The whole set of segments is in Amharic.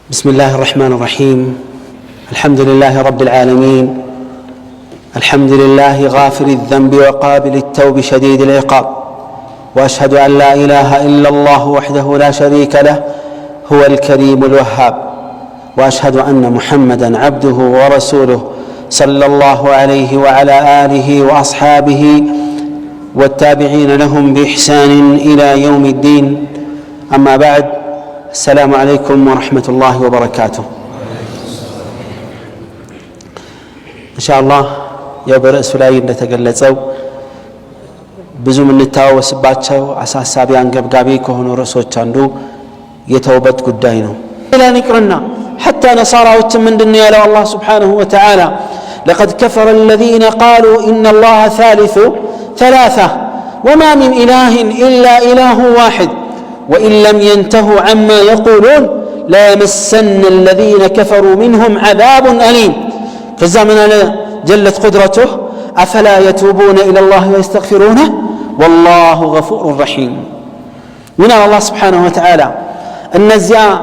بسم الله الرحمن الرحيم. الحمد لله رب العالمين. الحمد لله غافر الذنب وقابل التوب شديد العقاب، وأشهد أن لا إله إلا الله وحده لا شريك له هو الكريم الوهاب، وأشهد أن محمدًا عبده ورسوله صلى الله عليه وعلى آله وأصحابه والتابعين لهم بإحسان إلى يوم الدين. أما بعد، السلام عليكم ورحمة الله وبركاته. إن شاء الله የበርዕሱ ላይ እንደተገለጸው ብዙ የምንታወስባቸው አሳሳቢ አንገብጋቢ ከሆኑ ርዕሶች አንዱ የተውበት ጉዳይ ነው። ሌላን ይቅርና حتى ነሳራዎችም ምንድነው ያለው አላህ Subhanahu Wa Ta'ala لقد كفر الذين قالوا إن الله ثالث ثلاثة وما من إله إلا إله واحد وإن لم ينتهوا عما يقولون لا يمسن الذين كفروا منهم عذاب أليم. فالزمن جلت قدرته أفلا يتوبون إلى الله ويستغفرونه والله غفور رحيم. من الله سبحانه وتعالى النزياء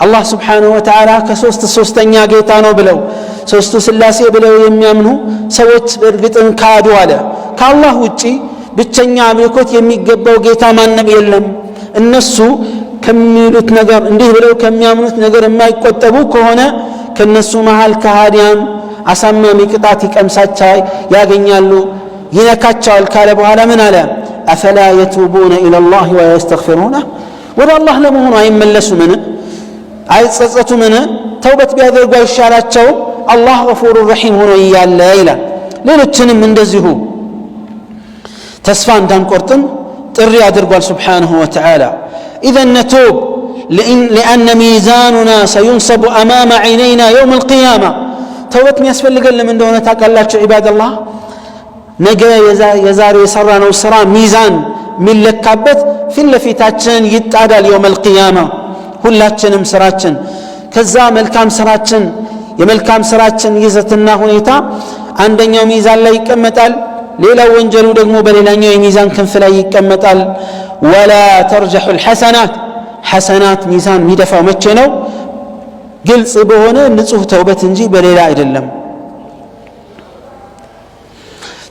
الله سبحانه وتعالى كسوست سوستنيا قيتانو بلو سوستو سلاسي بلو يميامنو سوت برقتن كادو على كالله وجي بتشنيا ملكوت يميقبو قيتا ما النبي يلم النسو كميلوت نقر انديه بلو كميامنوت نقر ما يقوتبو كهونا كالنسو محال كهاديان አሳማሚ ቅጣት ይቀምሳቻይ ያገኛሉ ይነካቻል ካለ በኋላ ምን አለ አፈላ يتوبون الى الله ويستغفرونه ወደ አላህ ለመሆኑ አይመለሱምን አይጸጸቱምን ተውበት ቢያደርጉ አይሻላቸው አላህ ገፉር ረሂም ሆኖ ይያለ ይላል። ሌሎችንም እንደዚሁ ተስፋ እንዳንቆርጥም ጥሪ አድርጓል Subhanahu Wa Ta'ala اذا نتوب لان ميزاننا سينصب امام عينينا يوم القيامه. ተውበት የሚያስፈልገን ለምን እንደሆነ ታውቃላችሁ ዒባደላህ? ነገ የዛሬ የሰራነው ስራ ሚዛን የሚለካበት ፊት ለፊታችን ይጣዳል የውመል ቂያማ ሁላችንም ስራችን። ከዛ መልካም ስራችን የመልካም ስራችን ይዘትና ሁኔታ አንደኛው ሚዛን ላይ ይቀመጣል፣ ሌላው ወንጀሉ ደግሞ በሌላኛው የሚዛን ክንፍ ላይ ይቀመጣል። ወላ ተርጀሑ الحسنات ሐሰናት ሚዛን የሚደፋው መቼ ነው? ግልጽ በሆነ ንጹህ ተውበት እንጂ በሌላ አይደለም።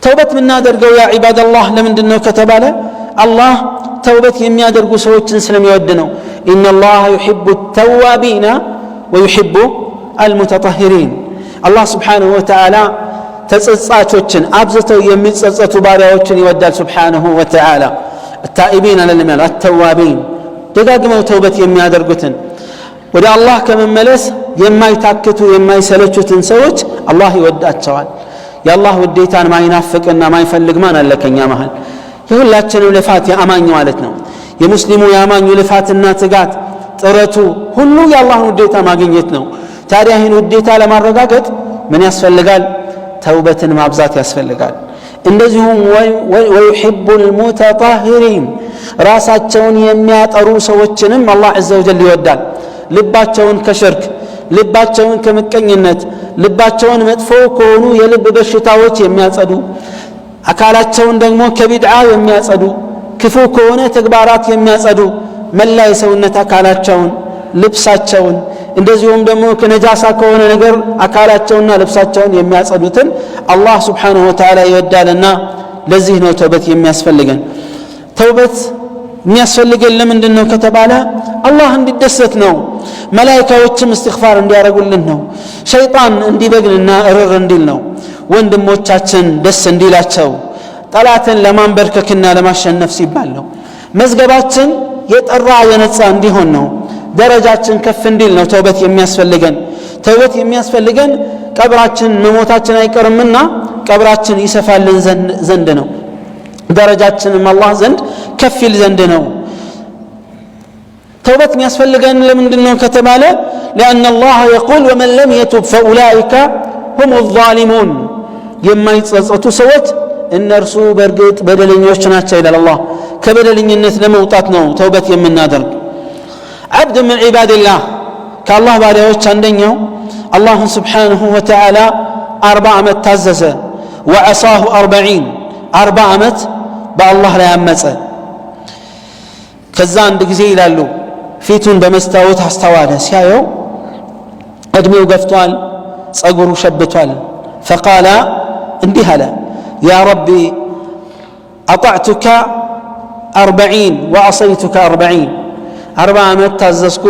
ተውበት ምናደርገው ያ ዒባደላህ ለምንድነው ከተባለ አላህ ተውበት የሚያደርጉ ሰዎችን ስለሚወድ ነው። ኢነላህ يحب التوابين ويحب المتطهرين. አላህ Subhanahu Wa Ta'ala ተጸጻቾችን አብዝተው የሚጸጸቱ ባሪያዎችን ይወዳል Subhanahu Wa Ta'ala. التائبين للمال التوابين ደጋግመው ተውበት የሚያደርጉትን ወደ አላህ ከመመለስ የማይታክቱ የማይሰለቹትን ሰዎች አላህ ይወዳቸዋል። የአላህ ውዴታን ማይናፍቅና ማይፈልግ ማን አለ ከኛ መሃል? የሁላችንም ልፋት ያማኝ ማለት ነው። የሙስሊሙ ያማኙ ልፋትና ትጋት ጥረቱ ሁሉ የአላህን ውዴታ ማግኘት ነው። ታዲያ ይህን ውዴታ ለማረጋገጥ ምን ያስፈልጋል? ተውበትን ማብዛት ያስፈልጋል። እንደዚሁም ويحب المتطهرين ራሳቸውን የሚያጠሩ ሰዎችንም አላህ عز وجل ይወዳል። ልባቸውን ከሽርክ ልባቸውን ከመቀኝነት ልባቸውን መጥፎ ከሆኑ የልብ በሽታዎች የሚያጸዱ አካላቸውን ደግሞ ከቢድዓ የሚያጸዱ ክፉ ከሆነ ተግባራት የሚያጸዱ መላ የሰውነት አካላቸውን ልብሳቸውን እንደዚሁም ደግሞ ከነጃሳ ከሆነ ነገር አካላቸውንና ልብሳቸውን የሚያጸዱትን አላህ Subhanahu Wa Ta'ala ይወዳልና ለዚህ ነው ተውበት የሚያስፈልገን። ተውበት የሚያስፈልገን ለምንድነው ከተባለ አላህ እንዲደሰት ነው። መላእክቶችም እስትግፋር እንዲያደርጉልን ነው። ሸይጣን እንዲበግንና እርር እንዲል ነው። ወንድሞቻችን ደስ እንዲላቸው ጠላትን ለማንበርከክና ለማሸነፍ ሲባል ነው። መዝገባችን የጠራ የነጻ እንዲሆን ነው። ደረጃችን ከፍ እንዲል ነው ተውበት የሚያስፈልገን። ተውበት የሚያስፈልገን ቀብራችን መሞታችን አይቀርምና ቀብራችን ይሰፋልን ዘንድ ነው። ደረጃችንም አላህ ዘንድ ከፍ ይል ዘንድ ነው። ተውበት የሚያስፈልገን ለምንድነው ከተባለ لأن الله يقول ومن لم يتب فأولئك هم الظالمون. የማይጸጸቱ ሰዎች እነርሱ በርግጥ በደለኞች ናቸው ይላል አላህ። ከበደለኝነት ለመውጣት ነው ተውበት የምናደርግ። عبد من عباد الله ከአላህ ባሪያዎች አንደኛው አላህን Subhanahu Wa Ta'ala 40 ዓመት ታዘዘ። وعصاه 40 ዓመት በአላህ ላይ አመፀ። ከዛ አንድ ጊዜ ይላሉ ፊቱን በመስታወት አስተዋለ። ሲያየው እድሜው ገፍቷል ጸጉሩ ሸብቷል فقال እንዲህ አለ يا ربي أطعتك 40 وعصيتك 40 ዓመት ታዘዝኩ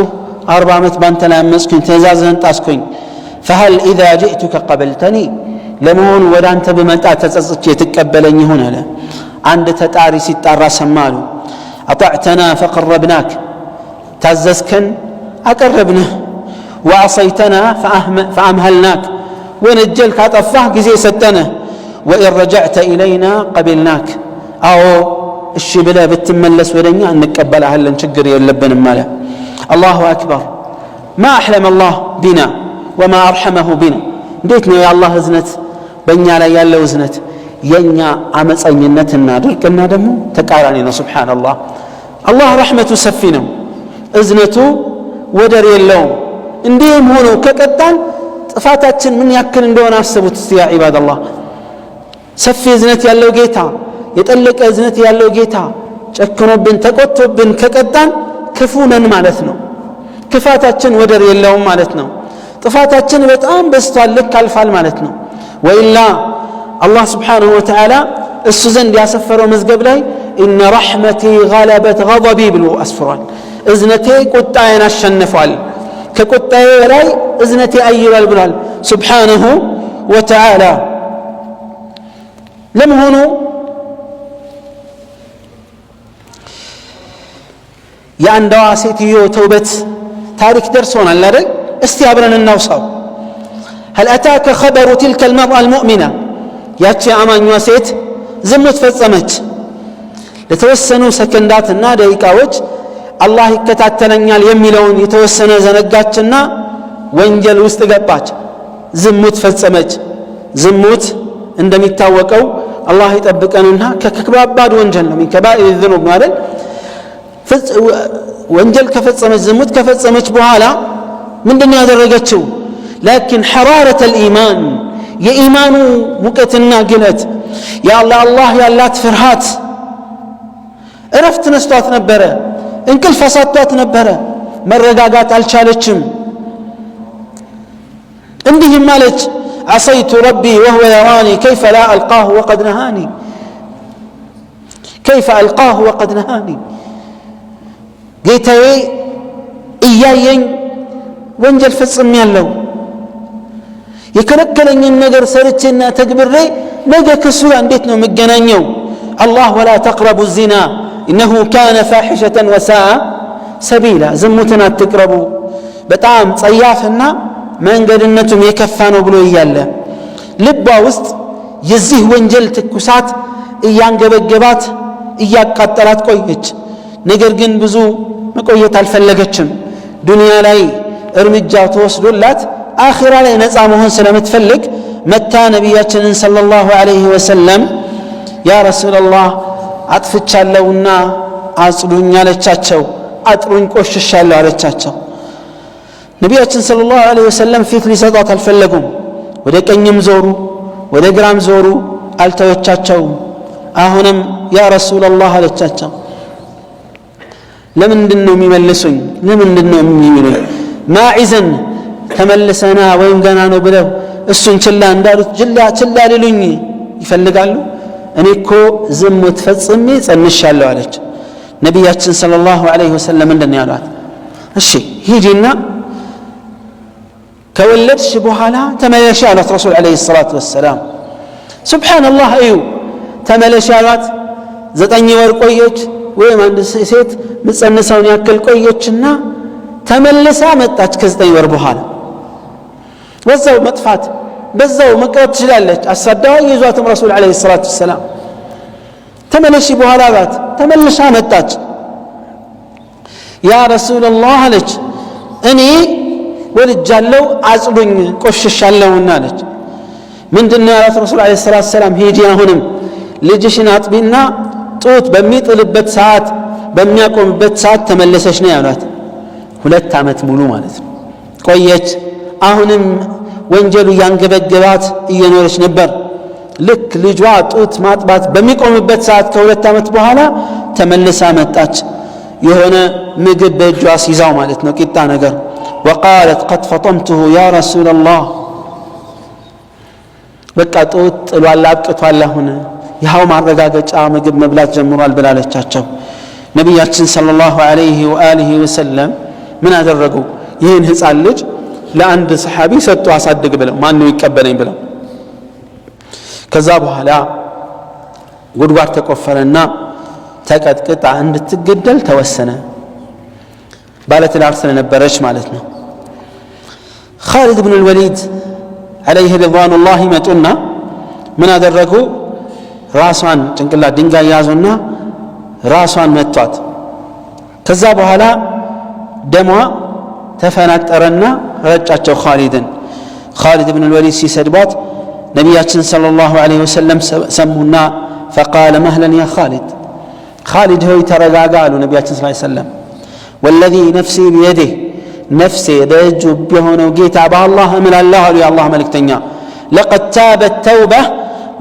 40 ዓመት ባንተ ላይ አመጽኩኝ ትእዛዝህን ጣስኩኝ فهل إذا جئتك قبلتني ለመሆኑ ወደ አንተ በመጣ ተጸጽቼ ትቀበለኝ ይሆን አለ አንድ ተጣሪ ሲጣራ ሰማሉ أطعتنا فقربناك ታዘዝከን አቀረብንህ وعصيتنا فأمهلناك ونجلك أطفاه كزي ستنا وإن رجعت إلينا قبلناك أو الشبلا بتملس ولنيا أن نقبل أهلا نشقر يلبن مالا الله أكبر ما أحلم الله بنا وما أرحمه بنا ديتنا يا الله ازنت بنيا لا يالا وزنت ينيا عمس أن ينتنا درك النادمو تكارانينا سبحان الله الله رحمة سفينا ازنته ودر يلوم انديهم هونو ككتان ጥፋታችን ምን ያክል እንደሆነ አስቡት እስቲ ያ ኢባደላህ ሰፊ እዝነት ያለው ጌታ የጠለቀ እዝነት ያለው ጌታ ጨክኖብን ተቆጥቶብን ከቀጣን ክፉ ነን ማለት ነው ክፋታችን ወደር የለውም ማለት ነው ጥፋታችን በጣም በስቷል ልክ አልፋል ማለት ነው ወኢላ አላህ Subhanahu Wa Ta'ala እሱ ዘንድ ያሰፈረው መዝገብ ላይ ኢነ ረሕመቲ غለበት غضቢ ብሎ አስፍሯል እዝነቴ ቁጣዬን አሸንፏል ከቁጣዬ ላይ እዝነቴ አይሏል ብሏል Subhanahu Wa Ta'ala ለመሆኑ የአንዷ ሴትዮ ተውበት ታሪክ ደርሶናል አይደል እስቲ አብረን እናውሳው هل أتاك خبر تلك المرأة المؤمنة ያቺ አማኟ ሴት ዝሙት ፈጸመች ለተወሰኑ ሰከንዳትና ደቂቃዎች አላህ ይከታተለኛል የሚለውን የተወሰነ ዘነጋችና ወንጀል ውስጥ ገባች ዝሙት ፈጸመች ዝሙት እንደሚታወቀው አላህ ይጠብቀንና ከከባድ ወንጀል ነው ከባኢር الذنوب ማለት ወንጀል ከፈጸመች ዝሙት ከፈጸመች በኋላ ምንድነው ያደረገችው لكن حرارة الإيمان የኢማኑ ሙቀትና ግለት ያ አላህ ያላት ፍርሃት እረፍት ነስቷት ነበረ እንቅልፍ አሳጥቷት ነበረ መረጋጋት አልቻለችም እንዲህም ማለች عصيت ربي وهو يراني كيف لا ألقاه وقد نهاني كيف ألقاه وقد نهاني ጌታዬ እያየኝ ወንጀል ፈጽሜያለሁ የከለከለኝን ነገር ሰርቼና ተግብሬ ነገ ከሱ እንዴት ነው መገናኘው الله ولا تقربوا الزنا إنه كان فاحشة وساء سبيلا زمتنا تقربوا በጣም ጸያፍና መንገድነቱም የከፋ ነው ብሎ ይያለ ልቧ ውስጥ የዚህ ወንጀል ትኩሳት እያንገበገባት እያቃጠላት ቆየች ነገር ግን ብዙ መቆየት አልፈለገችም ዱንያ ላይ እርምጃ ተወስዶላት አኺራ ላይ ነፃ መሆን ስለምትፈልግ መታ ነብያችንን ሰለላሁ ዐለይሂ ወሰለም ያ ረሱላህ አጥፍቻለሁና አጽዱኝ አለቻቸው አጥሩኝ ቆሽሻለሁ አለቻቸው ነብያችን ሰለላሁ ዐለይሂ ወሰለም ፊት ሊሰጧት አልፈለጉም ወደ ቀኝም ዞሩ ወደ ግራም ዞሩ አልተወቻቸውም አሁንም ያ ረሱላህ አለቻቸው ለምንድነው የሚመልሱኝ ለምንድነው የሚሉኝ ማዕዘን ተመልሰና ወይም ገና ነው ብለው እሱን ችላ እንዳሉት ችላ ሊሉኝ ይፈልጋሉ እኔ እኮ ዝሙት ፈጽሜ ጸንሻለሁ አለች ነብያችን ሰለላሁ ዐለይሂ ወሰለም እንደነ ያሏት እሺ ሂጂና ከወለድሽ በኋላ ተመለሽ አሏት ረሱል ዐለይሂ ሰላቱ ወሰላም ሱብሃንአላህ እዩ ተመለሽ አሏት 9 ወር ቆየች ወይም አንድ ሴት ምጸነሳውን ያክል ቆየችና ተመልሳ መጣች ከ9 ወር በኋላ በዛው መጥፋት በዛው መቅረት ትችላለች አሳዳው ይዟትም ረሱል ዐለይሂ ሰላቱ ወሰላም ተመለሽ በኋላ ባት ተመልሳ መጣች ያ ረሱላህ አለች እኔ ወልጃለሁ አጽዱኝ ቆሽሻለሁና አለች ምንድነው ያላት ረሱል ዐለይሂ ሰላቱ ወሰላም ሂጂ አሁንም ልጅሽን አጥቢና ጡት በሚጥልበት ሰዓት በሚያቆምበት ሰዓት ተመለሰሽ ነው ያሏት 2 ዓመት ሙሉ ማለት ነው ቆየች አሁንም ወንጀሉ ያንገበገባት እየኖረች ነበር ልክ ልጇ ጡት ማጥባት በሚቆምበት ሰዓት ከ2 ዓመት በኋላ ተመልሳ መጣች የሆነ ምግብ በእጇ ሲዛው ማለት ነው ቂጣ ነገር وقالت قد فطمته يا رسول الله በቃ ጦት ጥሏል አብቅቷል አሁን ይሃው ማረጋገጫ ምግብ መብላት ጀምሯል ብላለቻቸው ነብያችን ሰለላሁ ዐለይሂ ወአሊሂ ወሰለም ምን አደረጉ ይህን ህፃን ልጅ ለአንድ ሰሃቢ ሰጡ አሳድግ ብለው ማን ነው ይቀበለኝ ብለው ከዛ በኋላ ጉድጓድ ተቆፈረና ተቀጥቅጣ እንድትገደል ተወሰነ ባለትዳር ስለነበረች ማለት ነው خالد بن الوليد عليه رضوان الله መጡና ምን አደረጉ ራሷን ጭንቅላ ድንጋይ ያዙና ራሷን መቷት ከዛ በኋላ ደሟ ተፈናጠረና ረጫቸው خالد بن الوليد ሲሰድባት ነብያችን ሰለላሁ ዐለይሂ ወሰለም ሰሙና فقال مهلا يا خالد ሆይ ተረጋጋ አሉ ነብያችን ሰለላሁ ዐለይሂ ወሰለም والذي نفسي بيده نفسي በእጁ ቢሆነው ጌታ በአላህ እምላለሁ አሉ የአላህ መልእክተኛ لقد تابت توبة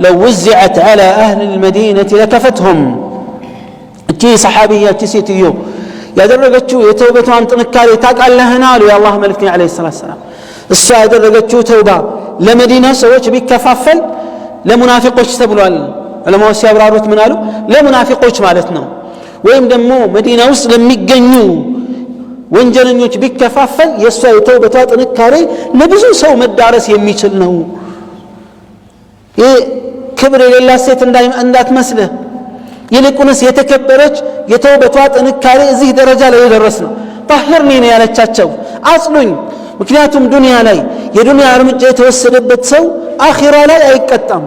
لو وزعت على أهل المدينة لكفتهم እቺ ሰሃቢያ እቺ ሴትዮ ያደረገችው የተውበቷን ጥንካሬ ታውቃለህና አሉ የአላህ መልእክተኛ ዐለይሂ ሰላም እሷ ያደረገችው ተውባ ለመዲና ሰዎች ቢከፋፈል ለሙናፊቆች ተብሏል ዑለማዎች ሲያብራሩት ምን አሉ ለሙናፊቆች ማለት ነው ወይም ደግሞ መዲና ውስጥ ለሚገኙ ወንጀለኞች ቢከፋፈል የሷ የተውበቷ ጥንካሬ ለብዙ ሰው መዳረስ የሚችል ነው ክብር የሌላት ሴት እንዳትመስልህ ይልቁንስ የተከበረች የተውበቷ ጥንካሬ እዚህ ደረጃ ላይ የደረስ ነው طهرني ነው ያለቻቸው አጽሉኝ ምክንያቱም ዱንያ ላይ የዱንያ እርምጃ የተወሰደበት ሰው አኺራ ላይ አይቀጣም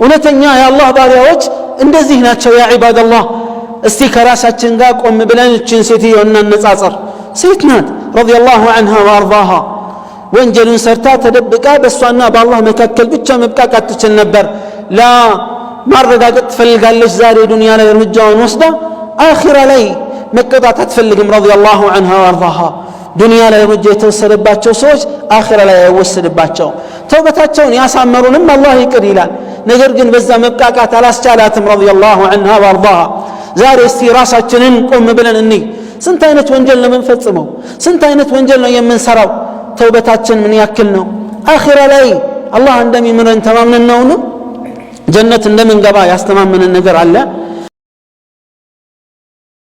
እውነተኛ የአላህ ባሪያዎች እንደዚህ ናቸው ያ ዒባደላህ እስቲ ከራሳችን ጋር ቆም ብለን እቺን ሴትዮ እናነጻጽር ሴት ናት ረዲየላሁ ዐንሃ ወአርዳሃ ወንጀልን ሰርታ ተደብቃ በሷና በአላህ መካከል ብቻ መብቃቃት ትችል ነበር ላ ማረጋገጥ ትፈልጋለች ዛሬ ዱንያ ላይ እርምጃውን ወስዳ አኺራ ላይ መቀጣት አትፈልግም ረዲየላሁ ዐንሃ ወአርዳሃ ዱንያ ላይ እርምጃ የተወሰደባቸው ሰዎች አኺራ ላይ አይወሰድባቸው ተውበታቸውን ያሳመሩንም አላህ ይቅር ይላል ነገር ግን በዛ መብቃቃት አላስቻላትም ረዲየላሁ ዐንሃ ወአርዳሃ ዛሬ እስቲ ራሳችንን ቆም ብለን እንይ ስንት አይነት ወንጀል ነው የምንፈጽመው ስንት አይነት ወንጀል ነው የምንሰራው ተውበታችን ምን ያክል ነው አኺራ ላይ አላህ እንደሚምረን ተማምነን ነው ጀነት እንደምንገባ ያስተማመነን ነገር አለ